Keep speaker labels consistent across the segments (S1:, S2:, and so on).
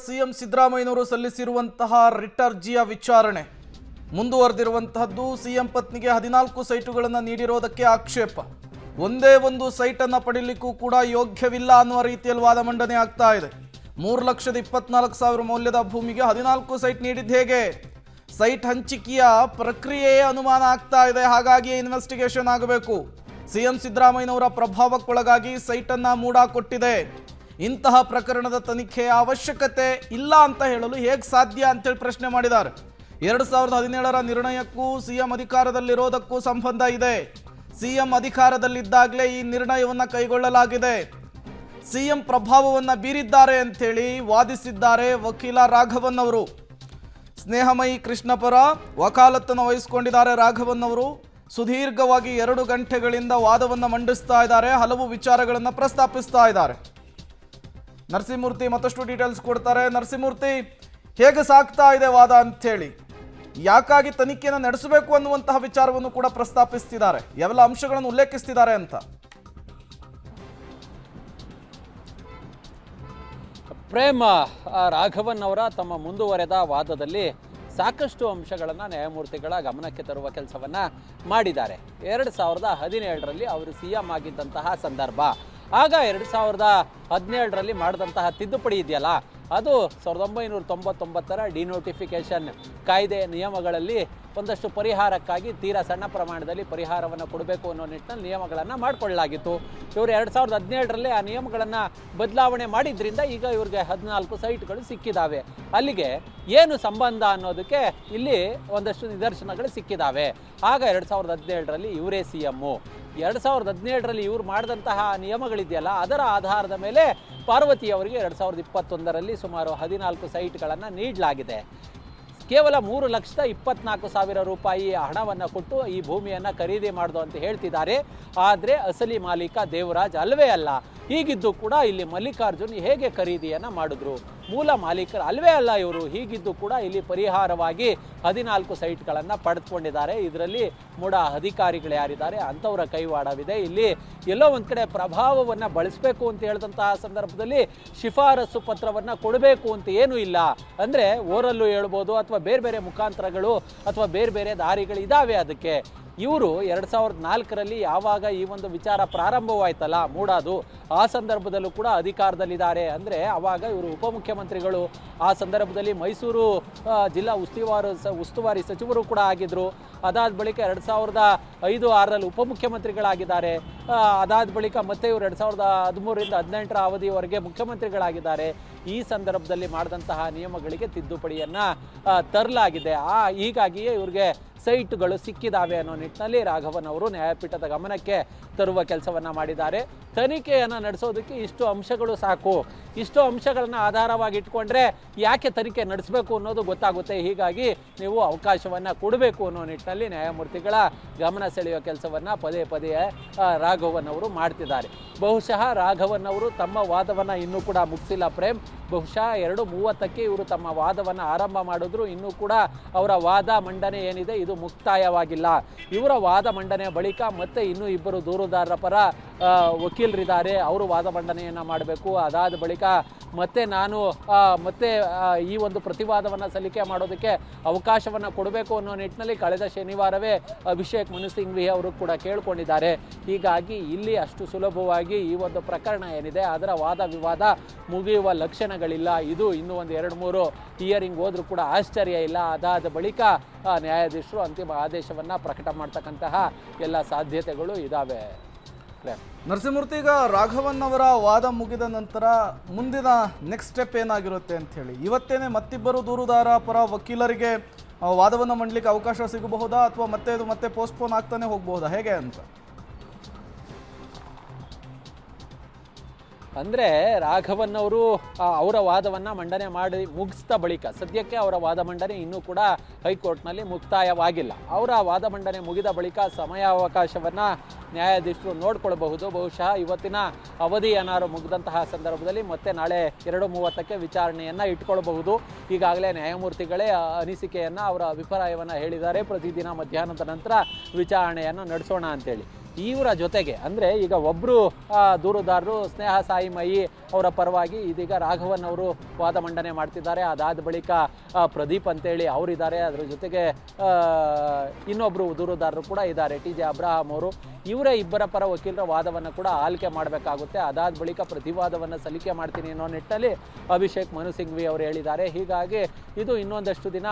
S1: CM ಸಿದ್ದರಾಮಯ್ಯನವರು ಸಲ್ಲಿಸಿರುವಂತಹ writ ಅರ್ಜಿಯ ವಿಚಾರಣೆ ಮುಂದುವರೆದಿರುವಂತಹದ್ದು. ಸಿಎಂ ಪತ್ನಿಗೆ 14 ಸೈಟುಗಳನ್ನು ನೀಡಿರೋದಕ್ಕೆ ಆಕ್ಷೇಪ. ಒಂದೇ ಒಂದು ಸೈಟನ್ನು ಪಡೆಯಲಿಕ್ಕೂ ಕೂಡ ಯೋಗ್ಯವಿಲ್ಲ ಅನ್ನುವ ರೀತಿಯಲ್ಲಿ ವಾದ ಮಂಡನೆ ಆಗ್ತಾ ಇದೆ. 3,24,000 ಮೌಲ್ಯದ ಭೂಮಿಗೆ 14 ಸೈಟ್ ನೀಡಿದ್ದು ಹೇಗೆ? ಸೈಟ್ ಹಂಚಿಕೆಯ ಪ್ರಕ್ರಿಯೆಯೇ ಅನುಮಾನ ಆಗ್ತಾ ಇದೆ. ಹಾಗಾಗಿ ಇನ್ವೆಸ್ಟಿಗೇಷನ್ ಆಗಬೇಕು. ಸಿಎಂ ಸಿದ್ದರಾಮಯ್ಯನವರ ಪ್ರಭಾವಕ್ಕೊಳಗಾಗಿ ಸೈಟನ್ನು ಮೂಡಾ ಕೊಟ್ಟಿದೆ. ಇಂತಹ ಪ್ರಕರಣದ ತನಿಖೆಯ ಅವಶ್ಯಕತೆ ಇಲ್ಲ ಅಂತ ಹೇಳಲು ಹೇಗೆ ಸಾಧ್ಯ ಅಂತೇಳಿ ಪ್ರಶ್ನೆ ಮಾಡಿದ್ದಾರೆ. 2017ರ ನಿರ್ಣಯಕ್ಕೂ ಸಿಎಂ ಅಧಿಕಾರದಲ್ಲಿರೋದಕ್ಕೂ ಸಂಬಂಧ ಇದೆ. ಸಿಎಂ ಅಧಿಕಾರದಲ್ಲಿದ್ದಾಗಲೇ ಈ ನಿರ್ಣಯವನ್ನು ಕೈಗೊಳ್ಳಲಾಗಿದೆ. ಸಿಎಂ ಪ್ರಭಾವವನ್ನು ಬೀರಿದ್ದಾರೆ ಅಂಥೇಳಿ ವಾದಿಸಿದ್ದಾರೆ ವಕೀಲ ರಾಘವನ್ ಅವರು. ಸ್ನೇಹಮಯಿ ಕೃಷ್ಣ ಪರ ವಕಾಲತ್ತನ್ನು ವಹಿಸಿಕೊಂಡಿದ್ದಾರೆ ರಾಘವನ್ ಅವರು. ಸುದೀರ್ಘವಾಗಿ 2 ಗಂಟೆಗಳಿಂದ ವಾದವನ್ನು ಮಂಡಿಸ್ತಾ ಇದ್ದಾರೆ. ಹಲವು ವಿಚಾರಗಳನ್ನು ಪ್ರಸ್ತಾಪಿಸ್ತಾ ಇದ್ದಾರೆ. ನರಸಿಂಹಮೂರ್ತಿ ಮತ್ತಷ್ಟು ಡೀಟೇಲ್ಸ್ ಕೊಡ್ತಾರೆ. ನರಸಿಂಹಮೂರ್ತಿ, ಹೇಗೆ ಸಾಗ್ತಾ ಇದೆ ವಾದ ಅಂಥೇಳಿ, ಯಾಕಾಗಿ ತನಿಖೆಯನ್ನು ನಡೆಸಬೇಕು ಅನ್ನುವಂತಹ ವಿಚಾರವನ್ನು ಕೂಡ ಪ್ರಸ್ತಾಪಿಸ್ತಿದ್ದಾರೆ, ಯಾವೆಲ್ಲ ಅಂಶಗಳನ್ನು ಉಲ್ಲೇಖಿಸ್ತಿದ್ದಾರೆ ಅಂತ?
S2: ಪ್ರೇಮ ರಾಘವನ್ ಅವರ ತಮ್ಮ ಮುಂದುವರೆದ ವಾದದಲ್ಲಿ ಸಾಕಷ್ಟು ಅಂಶಗಳನ್ನು ನ್ಯಾಯಮೂರ್ತಿಗಳ ಗಮನಕ್ಕೆ ತರುವ ಕೆಲಸವನ್ನು ಮಾಡಿದ್ದಾರೆ. 2017ರಲ್ಲಿ ಅವರು ಸಿಎಂ ಆಗಿದ್ದಂತಹ ಸಂದರ್ಭ, ಆಗ 2017ರಲ್ಲಿ ಮಾಡಿದಂತಹ ತಿದ್ದುಪಡಿ ಇದೆಯಲ್ಲ, ಅದು 1999ರ ಡಿನೋಟಿಫಿಕೇಷನ್ ಕಾಯ್ದೆ ನಿಯಮಗಳಲ್ಲಿ ಒಂದಷ್ಟು ಪರಿಹಾರಕ್ಕಾಗಿ ತೀರಾ ಸಣ್ಣ ಪ್ರಮಾಣದಲ್ಲಿ ಪರಿಹಾರವನ್ನು ಕೊಡಬೇಕು ಅನ್ನೋ ನಿಟ್ಟಿನಲ್ಲಿ ನಿಯಮಗಳನ್ನು ಮಾಡಿಕೊಳ್ಳಲಾಗಿತ್ತು. ಇವರು 2017ರಲ್ಲಿ ಆ ನಿಯಮಗಳನ್ನು ಬದಲಾವಣೆ ಮಾಡಿದ್ರಿಂದ ಈಗ ಇವ್ರಿಗೆ 14 ಸೈಟ್ಗಳು ಸಿಕ್ಕಿದ್ದಾವೆ. ಅಲ್ಲಿಗೆ ಏನು ಸಂಬಂಧ ಅನ್ನೋದಕ್ಕೆ ಇಲ್ಲಿ ಒಂದಷ್ಟು ನಿದರ್ಶನಗಳು ಸಿಕ್ಕಿದ್ದಾವೆ. ಆಗ 2017ರಲ್ಲಿ ಇವರೇ ಸಿಎಮ್ಮು. 2017ರಲ್ಲಿ ಇವ್ರು ಮಾಡಿದಂತಹ ನಿಯಮಗಳಿದೆಯಲ್ಲ, ಅದರ ಆಧಾರದ ಮೇಲೆ ಪಾರ್ವತಿ ಅವರಿಗೆ 2021ರಲ್ಲಿ ಸುಮಾರು 14 ಸೈಟ್ಗಳನ್ನು ನೀಡಲಾಗಿದೆ. ಕೇವಲ 3,24,000 ರೂಪಾಯಿ ಹಣವನ್ನು ಕೊಟ್ಟು ಈ ಭೂಮಿಯನ್ನು ಖರೀದಿ ಮಾಡೋದು ಅಂತ ಹೇಳ್ತಿದ್ದಾರೆ. ಆದರೆ ಅಸಲಿ ಮಾಲೀಕ ದೇವರಾಜ್ ಅಲ್ವೇ ಅಲ್ಲ. ಹೀಗಿದ್ದು ಕೂಡ ಇಲ್ಲಿ ಮಲ್ಲಿಕಾರ್ಜುನ್ ಹೇಗೆ ಖರೀದಿಯನ್ನು ಮಾಡಿದ್ರು? ಮೂಲ ಮಾಲೀಕರು ಅಲ್ವೇ ಅಲ್ಲ ಇವರು. ಹೀಗಿದ್ದು ಕೂಡ ಇಲ್ಲಿ ಪರಿಹಾರವಾಗಿ 14 ಸೈಟ್ಗಳನ್ನು ಪಡೆದುಕೊಂಡಿದ್ದಾರೆ. ಇದರಲ್ಲಿ ಮೂಡ ಅಧಿಕಾರಿಗಳು ಯಾರಿದ್ದಾರೆ ಅಂಥವರ ಕೈವಾಡವಿದೆ. ಇಲ್ಲಿ ಎಲ್ಲೋ ಒಂದು ಕಡೆ ಪ್ರಭಾವವನ್ನು ಬಳಸಬೇಕು ಅಂತ ಹೇಳಿದಂತಹ ಸಂದರ್ಭದಲ್ಲಿ ಶಿಫಾರಸು ಪತ್ರವನ್ನು ಕೊಡಬೇಕು ಅಂತ ಏನೂ ಇಲ್ಲ. ಅಂದರೆ ಓರಲ್ಲೂ ಹೇಳ್ಬೋದು, ಅಥವಾ ಬೇರೆ ಬೇರೆ ಮುಖಾಂತರಗಳು ಅಥವಾ ಬೇರೆ ಬೇರೆ ದಾರಿಗಳು ಇದ್ದಾವೆ. ಅದಕ್ಕೆ ಇವರು 2004ರಲ್ಲಿ ಯಾವಾಗ ಈ ಒಂದು ವಿಚಾರ ಪ್ರಾರಂಭವಾಯ್ತಲ್ಲ ಮೂಡಾದು, ಆ ಸಂದರ್ಭದಲ್ಲೂ ಕೂಡ ಅಧಿಕಾರದಲ್ಲಿದ್ದಾರೆ. ಅಂದರೆ ಆವಾಗ ಇವರು ಉಪಮುಖ್ಯಮಂತ್ರಿಗಳು, ಆ ಸಂದರ್ಭದಲ್ಲಿ ಮೈಸೂರು ಜಿಲ್ಲಾ ಉಸ್ತುವಾರಿ ಸಚಿವರು ಕೂಡ ಆಗಿದ್ದರು. ಅದಾದ ಬಳಿಕ 2005-6ರಲ್ಲಿ ಉಪಮುಖ್ಯಮಂತ್ರಿಗಳಾಗಿದ್ದಾರೆ. ಅದಾದ ಬಳಿಕ ಮತ್ತೆ ಇವರು 2013ರಿಂದ 2018ರ ಅವಧಿಯವರೆಗೆ ಮುಖ್ಯಮಂತ್ರಿಗಳಾಗಿದ್ದಾರೆ. ಈ ಸಂದರ್ಭದಲ್ಲಿ ಮಾಡಿದಂತಹ ನಿಯಮಗಳಿಗೆ ತಿದ್ದುಪಡಿಯನ್ನು ತರಲಾಗಿದೆ. ಹೀಗಾಗಿಯೇ ಇವ್ರಿಗೆ ಸೈಟ್ಗಳು ಸಿಕ್ಕಿದ್ದಾವೆ ಅನ್ನೋ ನಿಟ್ಟಿನಲ್ಲಿ ರಾಘವನ್ ಅವರು ನ್ಯಾಯಪೀಠದ ಗಮನಕ್ಕೆ ತರುವ ಕೆಲಸವನ್ನು ಮಾಡಿದ್ದಾರೆ. ತನಿಖೆಯನ್ನು ನಡೆಸೋದಕ್ಕೆ ಇಷ್ಟು ಅಂಶಗಳು ಸಾಕು. ಇಷ್ಟು ಅಂಶಗಳನ್ನು ಆಧಾರವಾಗಿ ಇಟ್ಕೊಂಡ್ರೆ ಯಾಕೆ ತನಿಖೆ ನಡೆಸಬೇಕು ಅನ್ನೋದು ಗೊತ್ತಾಗುತ್ತೆ. ಹೀಗಾಗಿ ನೀವು ಅವಕಾಶವನ್ನು ಕೊಡಬೇಕು ಅನ್ನೋ ನಿಟ್ಟಿನಲ್ಲಿ ನ್ಯಾಯಮೂರ್ತಿಗಳ ಗಮನ ಸೆಳೆಯುವ ಕೆಲಸವನ್ನು ಪದೇ ಪದೇ ರಾಘವನ್ ಅವರು ಮಾಡ್ತಿದ್ದಾರೆ. ಬಹುಶಃ ರಾಘವನ್ ಅವರು ತಮ್ಮ ವಾದವನ್ನು ಇನ್ನೂ ಕೂಡ ಮುಗಿಸಿಲ್ಲ ಪ್ರೇಮ್. ಬಹುಶಃ 2:30ಕ್ಕೆ ಇವರು ತಮ್ಮ ವಾದವನ್ನು ಆರಂಭ ಮಾಡಿದ್ರು. ಇನ್ನೂ ಕೂಡ ಅವರ ವಾದ ಮಂಡನೆ ಏನಿದೆ ಇದು ಮುಕ್ತಾಯವಾಗಿಲ್ಲ. ಇವರ ವಾದ ಮಂಡನೆಯ ಬಳಿಕ ಮತ್ತೆ ಇನ್ನೂ ಇಬ್ಬರು ದೂರುದಾರರ ಪರ ವಕೀಲರಿದ್ದಾರೆ, ಅವರು ವಾದ ಮಂಡನೆಯನ್ನು ಮಾಡಬೇಕು. ಅದಾದ ಬಳಿಕ ಮತ್ತೆ ನಾನು ಈ ಒಂದು ಪ್ರತಿವಾದವನ್ನು ಸಲ್ಲಿಕೆ ಮಾಡೋದಕ್ಕೆ ಅವಕಾಶವನ್ನು ಕೊಡಬೇಕು ಅನ್ನೋ ನಿಟ್ಟಿನಲ್ಲಿ ಕಳೆದ ಶನಿವಾರವೇ ಅಭಿಷೇಕ್ ಮನು ಸಿಂಘ್ವಿ ಅವರು ಕೂಡ ಕೇಳಿಕೊಂಡಿದ್ದಾರೆ. ಹೀಗಾಗಿ ಇಲ್ಲಿ ಅಷ್ಟು ಸುಲಭವಾಗಿ ಈ ಒಂದು ಪ್ರಕರಣ ಏನಿದೆ ಅದರ ವಾದ ವಿವಾದ ಮುಗಿಯುವ ಲಕ್ಷಣಗಳಿಲ್ಲ. ಇದು ಇನ್ನೂ ಒಂದು 2-3 ಹಿಯರಿಂಗ್ ಹೋದ್ರೂ ಕೂಡ ಆಶ್ಚರ್ಯ ಇಲ್ಲ. ಅದಾದ ಬಳಿಕ ನ್ಯಾಯಾಧೀಶರು ಅಂತಿಮ ಆದೇಶವನ್ನು ಪ್ರಕಟ ಮಾಡ್ತಕ್ಕಂತಹ ಎಲ್ಲ ಸಾಧ್ಯತೆಗಳು ಇದ್ದಾವೆ.
S1: ನರಸಿಂಹಮೂರ್ತಿ, ಈಗ ರಾಘವನ್ ಅವರ ವಾದ ಮುಗಿದ ನಂತರ ಮುಂದಿನ ನೆಕ್ಸ್ಟ್ ಸ್ಟೆಪ್ ಏನಾಗಿರುತ್ತೆ ಅಂತ ಹೇಳಿ, ಇವತ್ತೇನೆ ಮತ್ತಿಬ್ಬರು ದೂರುದಾರ ಪರ ವಕೀಲರಿಗೆ ವಾದವನ್ನು ಮಾಡಲಿಕ್ಕೆ ಅವಕಾಶ ಸಿಗಬಹುದಾ, ಅಥವಾ ಮತ್ತೆ ಪೋಸ್ಟ್ಪೋನ್ ಆಗ್ತಾನೆ ಹೋಗಬಹುದಾ, ಹೇಗೆ ಅಂತ?
S2: ಅಂದರೆ ರಾಘವನ್ ಅವರು ಅವರ ವಾದವನ್ನು ಮಂಡನೆ ಮಾಡಿ ಮುಗಿಸಿದ ಬಳಿಕ ಸದ್ಯಕ್ಕೆ ಅವರ ವಾದ ಮಂಡನೆ ಇನ್ನೂ ಕೂಡ ಹೈಕೋರ್ಟ್ನಲ್ಲಿ ಮುಕ್ತಾಯವಾಗಿಲ್ಲ. ಅವರ ವಾದ ಮಂಡನೆ ಮುಗಿದ ಬಳಿಕ ಸಮಯಾವಕಾಶವನ್ನು ನ್ಯಾಯಾಧೀಶರು ನೋಡಿಕೊಳ್ಳಬಹುದು. ಬಹುಶಃ ಇವತ್ತಿನ ಅವಧಿ ಏನಾರು ಮುಗಿದಂತಹ ಸಂದರ್ಭದಲ್ಲಿ ಮತ್ತೆ ನಾಳೆ 2:30ಕ್ಕೆ ವಿಚಾರಣೆಯನ್ನು ಇಟ್ಕೊಳ್ಬಹುದು. ಈಗಾಗಲೇ ನ್ಯಾಯಮೂರ್ತಿಗಳೇ ಅನಿಸಿಕೆಯನ್ನು, ಅವರ ಅಭಿಪ್ರಾಯವನ್ನು ಹೇಳಿದ್ದಾರೆ. ಪ್ರತಿದಿನ ಮಧ್ಯಾಹ್ನದ ನಂತರ ವಿಚಾರಣೆಯನ್ನು ನಡೆಸೋಣ ಅಂತೇಳಿ. ಇವರ ಜೊತೆಗೆ ಅಂದರೆ ಈಗ ಒಬ್ಬರು ದೂರುದಾರರು ಸ್ನೇಹ ಸಾಯಿಮಯಿ ಅವರ ಪರವಾಗಿ ಇದೀಗ ರಾಘವನ್ ಅವರು ವಾದ ಮಂಡನೆ ಮಾಡ್ತಿದ್ದಾರೆ. ಅದಾದ ಬಳಿಕ ಪ್ರದೀಪ್ ಅಂತೇಳಿ ಅವರಿದ್ದಾರೆ. ಅದರ ಜೊತೆಗೆ ಇನ್ನೊಬ್ಬರು ದೂರುದಾರರು ಕೂಡ ಇದ್ದಾರೆ, TJ ಅಬ್ರಹಾಂ ಅವರು. ಇವರೇ ಇಬ್ಬರ ಪರ ವಕೀಲರ ವಾದವನ್ನು ಕೂಡ ಆಲಿಕೆ ಮಾಡಬೇಕಾಗುತ್ತೆ. ಅದಾದ ಬಳಿಕ ಪ್ರತಿವಾದವನ್ನು ಸಲ್ಲಿಕೆ ಮಾಡ್ತೀನಿ ಅನ್ನೋ ನಿಟ್ಟಿನಲ್ಲಿ ಅಭಿಷೇಕ್ ಮನು ಸಿಂಘ್ವಿ ಅವರು ಹೇಳಿದ್ದಾರೆ. ಹೀಗಾಗಿ ಇದು ಇನ್ನೊಂದಷ್ಟು ದಿನ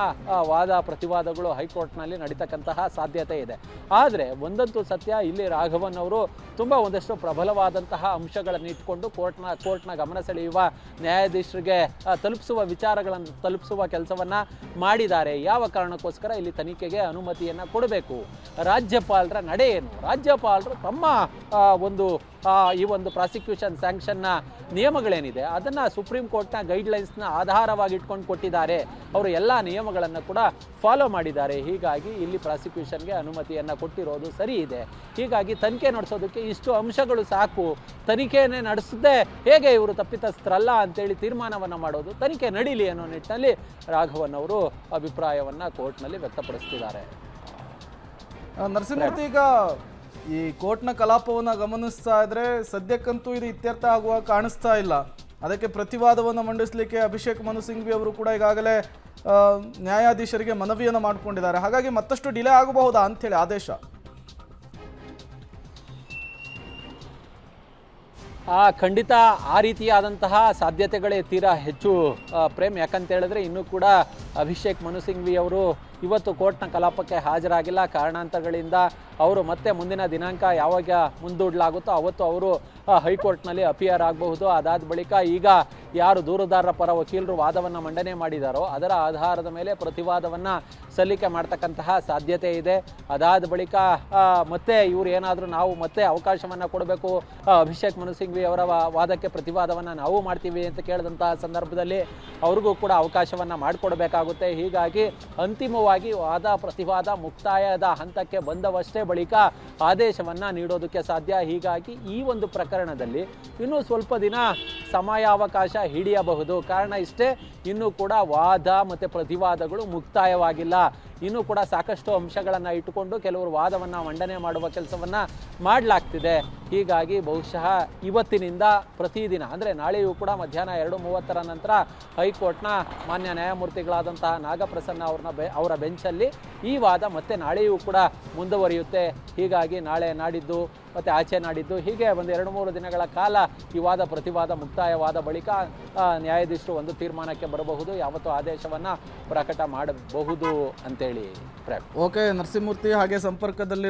S2: ವಾದ ಪ್ರತಿವಾದಗಳು ಹೈಕೋರ್ಟ್ನಲ್ಲಿ ನಡೀತಕ್ಕಂತಹ ಸಾಧ್ಯತೆ ಇದೆ. ಆದರೆ ಒಂದಂತೂ ಸತ್ಯ, ಇಲ್ಲಿ ರಾಘವನ್ ಅವರು ತುಂಬ ಒಂದಷ್ಟು ಪ್ರಬಲವಾದಂತಹ ಅಂಶಗಳನ್ನು ಇಟ್ಕೊಂಡು ಕೋರ್ಟ್ನ ಗಮನ ಸೆಳೆಯುವ ನ್ಯಾಯಾಧೀಶರಿಗೆ ತಲುಪಿಸುವ ವಿಚಾರಗಳನ್ನು ತಲುಪಿಸುವ ಕೆಲಸವನ್ನು ಮಾಡಿದ್ದಾರೆ. ಯಾವ ಕಾರಣಕ್ಕೋಸ್ಕರ ಇಲ್ಲಿ ತನಿಖೆಗೆ ಅನುಮತಿಯನ್ನು ಕೊಡಬೇಕು, ರಾಜ್ಯಪಾಲರ ನಡೆ ಏನು, ರಾಜ್ಯಪಾಲರು ತಮ್ಮ ಈ ಒಂದು ಪ್ರಾಸಿಕ್ಯೂಷನ್ ಸ್ಯಾಂಕ್ಷನ್ನ ನಿಯಮಗಳೇನಿದೆ ಅದನ್ನು ಸುಪ್ರೀಂ ಕೋರ್ಟ್ನ ಗೈಡ್ಲೈನ್ಸ್ನ ಆಧಾರವಾಗಿ ಇಟ್ಕೊಂಡು ಕೊಟ್ಟಿದ್ದಾರೆ. ಅವರು ಎಲ್ಲ ನಿಯಮಗಳನ್ನು ಕೂಡ ಫಾಲೋ ಮಾಡಿದ್ದಾರೆ. ಹೀಗಾಗಿ ಇಲ್ಲಿ ಪ್ರಾಸಿಕ್ಯೂಷನ್ಗೆ ಅನುಮತಿಯನ್ನು ಕೊಟ್ಟಿರೋದು ಸರಿ ಇದೆ. ಹೀಗಾಗಿ ತನಿಖೆ ನಡೆಸೋದಕ್ಕೆ ಇಷ್ಟು ಅಂಶಗಳು ಸಾಕು, ತನಿಖೆಯನ್ನೇ ನಡೆಸದೆ ಹೇಗೆ ಇವರು ತಪ್ಪಿತಸ್ಥರಲ್ಲ ಅಂತೇಳಿ ತೀರ್ಮಾನವನ್ನು ಮಾಡೋದು, ತನಿಖೆ ನಡೀಲಿ ಅನ್ನೋ ನಿಟ್ಟಿನಲ್ಲಿ ರಾಘವನ್ ಅವರು ಅಭಿಪ್ರಾಯವನ್ನು ಕೋರ್ಟ್ನಲ್ಲಿ ವ್ಯಕ್ತಪಡಿಸ್ತಿದ್ದಾರೆ.
S1: ನರಸಿಂಹಮೂರ್ತಿ, ಈಗ ಈ ಕೋರ್ಟ್ನ ಕಲಾಪವನ್ನು ಗಮನಿಸ್ತಾ ಇದ್ರೆ ಸದ್ಯಕ್ಕಂತೂ ಇದು ಇತ್ಯರ್ಥ ಆಗುವ ಕಾಣಿಸ್ತಾ ಇಲ್ಲ. ಅದಕ್ಕೆ ಪ್ರತಿವಾದವನ್ನು ಮಂಡಿಸಲಿಕ್ಕೆ ಅಭಿಷೇಕ್ ಮನು ಸಿಂಘ್ವಿ ಅವರು ಕೂಡ ಈಗಾಗಲೇ ನ್ಯಾಯಾಧೀಶರಿಗೆ ಮನವಿಯನ್ನು ಮಾಡಿಕೊಂಡಿದ್ದಾರೆ. ಹಾಗಾಗಿ ಮತ್ತಷ್ಟು ಡಿಲೇ ಆಗಬಹುದಾ ಅಂಥೇಳಿ ಆದೇಶ?
S2: ಖಂಡಿತ ಆ ರೀತಿಯಾದಂತಹ ಸಾಧ್ಯತೆಗಳೇ ತೀರಾ ಹೆಚ್ಚು ಪ್ರೇಮ್. ಯಾಕಂತ ಹೇಳಿದ್ರೆ ಇನ್ನೂ ಕೂಡ ಅಭಿಷೇಕ್ ಮನು ಸಿಂಘ್ವಿ ಅವರು ಇವತ್ತು ಕೋರ್ಟ್ನ ಕಲಾಪಕ್ಕೆ ಹಾಜರಾಗಿಲ್ಲ. ಕಾರಣಾಂತರಗಳಿಂದ ಅವರು ಮತ್ತೆ ಮುಂದಿನ ದಿನಾಂಕ ಯಾವಾಗ ಮುಂದೂಡಲಾಗುತ್ತೋ ಅವತ್ತು ಅವರು ಹೈಕೋರ್ಟ್ನಲ್ಲಿ ಅಪಿಯರ್ ಆಗಬಹುದು. ಅದಾದ ಬಳಿಕ ಈಗ ಯಾರು ದೂರುದಾರರ ಪರ ವಕೀಲರು ವಾದವನ್ನು ಮಂಡನೆ ಮಾಡಿದಾರೋ ಅದರ ಆಧಾರದ ಮೇಲೆ ಪ್ರತಿವಾದವನ್ನು ಸಲ್ಲಿಕೆ ಮಾಡ್ತಕ್ಕಂತಹ ಸಾಧ್ಯತೆ ಇದೆ. ಅದಾದ ಬಳಿಕ ಮತ್ತೆ ಇವರು ಏನಾದರೂ ನಾವು ಮತ್ತೆ ಅವಕಾಶವನ್ನು ಕೊಡಬೇಕು, ಅಭಿಷೇಕ್ ಮನು ಸಿಂಘ್ವಿ ಅವರ ವಾದಕ್ಕೆ ಪ್ರತಿವಾದವನ್ನು ನಾವು ಮಾಡ್ತೀವಿ ಅಂತ ಕೇಳಿದಂತಹ ಸಂದರ್ಭದಲ್ಲಿ ಅವ್ರಿಗೂ ಕೂಡ ಅವಕಾಶವನ್ನು ಮಾಡಿಕೊಡಬೇಕಾಗುತ್ತೆ. ಹೀಗಾಗಿ ಅಂತಿಮವಾಗಿ ವಾದ ಪ್ರತಿವಾದ ಮುಕ್ತಾಯದ ಹಂತಕ್ಕೆ ಬಂದವಷ್ಟೇ ಬಳಿಕ ಆದೇಶವನ್ನು ನೀಡೋದಕ್ಕೆ ಸಾಧ್ಯ. ಹೀಗಾಗಿ ಈ ಒಂದು ಪ್ರಕರಣದಲ್ಲಿ ಇನ್ನೂ ಸ್ವಲ್ಪ ದಿನ ಸಮಯಾವಕಾಶ ಹಿಡಿಯಬಹುದು. ಕಾರಣ ಇಷ್ಟೇ, ಇನ್ನೂ ಕೂಡ ವಾದ ಮತ್ತು ಪ್ರತಿವಾದಗಳು ಮುಕ್ತಾಯವಾಗಿಲ್ಲ. ಇನ್ನೂ ಕೂಡ ಸಾಕಷ್ಟು ಅಂಶಗಳನ್ನು ಇಟ್ಟುಕೊಂಡು ಕೆಲವರು ವಾದವನ್ನು ಮಂಡನೆ ಮಾಡುವ ಕೆಲಸವನ್ನು ಮಾಡಲಾಗ್ತಿದೆ. ಹೀಗಾಗಿ ಬಹುಶಃ ಇವತ್ತಿನಿಂದ ಪ್ರತಿದಿನ ಅಂದರೆ ನಾಳೆಯೂ ಕೂಡ ಮಧ್ಯಾಹ್ನ 2:30 ನಂತರ ಹೈಕೋರ್ಟ್ನ ಮಾನ್ಯ ನ್ಯಾಯಮೂರ್ತಿಗಳಾದಂತಹ ನಾಗಪ್ರಸನ್ನ ಅವರ ಬೆಂಚಲ್ಲಿ ಈ ವಾದ ಮತ್ತೆ ನಾಳೆಯೂ ಕೂಡ ಮುಂದುವರಿಯುತ್ತೆ. ಹೀಗಾಗಿ ನಾಳೆ ನಾಡಿದ್ದು ಮತ್ತು ಆಚೆ ನಾಡಿದ್ದು ಹೀಗೆ ಒಂದು 2-3 ದಿನಗಳ ಕಾಲ ಈ ವಾದ ಪ್ರತಿವಾದ ಮುಕ್ತಾಯವಾದ ಬಳಿಕ ನ್ಯಾಯಾಧೀಶರು ಒಂದು ತೀರ್ಮಾನಕ್ಕೆ ಬರಬಹುದು, ಯಾವತ್ತೂ ಆದೇಶವನ್ನು ಪ್ರಕಟ ಮಾಡಬಹುದು ಅಂತೇಳಿ.
S1: ಓಕೆ ನರಸಿಂಹಮೂರ್ತಿ, ಹಾಗೆ ಸಂಪರ್ಕದಲ್ಲಿ